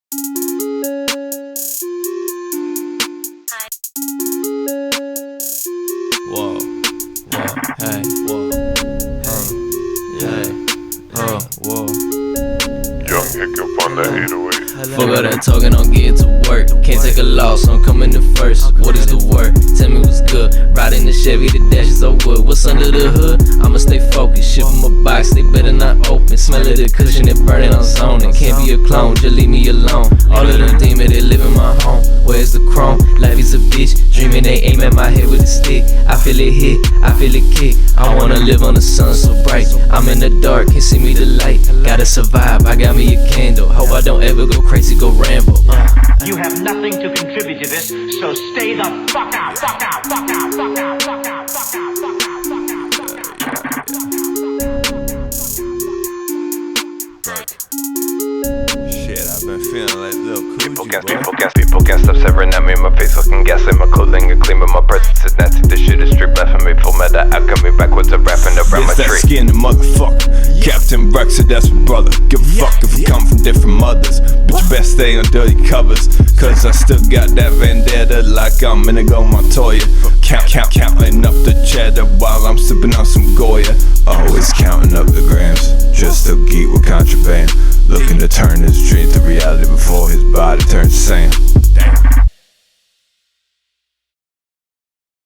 Whoa, hey, whoa, whoa. Young hiccup on the 808. Fuck all that talking, I'm getting to work. Can't take a loss, I'm coming in first. What is the word? Tell me what's good. Riding the Chevy, the dash is over wood. What's under the hood? I'ma stay focused. Ship from a box, they better not open. Smell of the cushion, it burning, I'm zoning. Can't be a clone, just leave me alone. All of them demons, they live in my home. Where's the chrome? Life is a bitch. Dreaming they aim at my head with a stick. I feel it hit, I feel it kick. I wanna live on the sun so bright. I'm in the dark, can't see me the light. Gotta survive, I got me a candle. Hope I don't ever go crazy, go ramble. You have nothing to contribute to this, so stay the fuck out, fuck out, fuck out, fuck out, fuck out, fuck out, fuck out, fuck out, fuck out, fuck out. Shit, I've been feeling like little People can't stop staring at me. My face looking ghastly, my clothing is clean, but my presence is nasty. This shit is street blasphemy. Full meta alchemy, backwards of rapping around my It's that tree. skinny motherfucker. Captain Rex, that's my brother. Give a fuck if we come from different mothers. But you best stay on dirty covers, cause I still got that vendetta like I'm Inigo Montoya. Counting up the cheddar while I'm sipping on some Goya. Always counting up the grams, just a geek with contraband. Looking to turn his dream to reality before his body turns sand.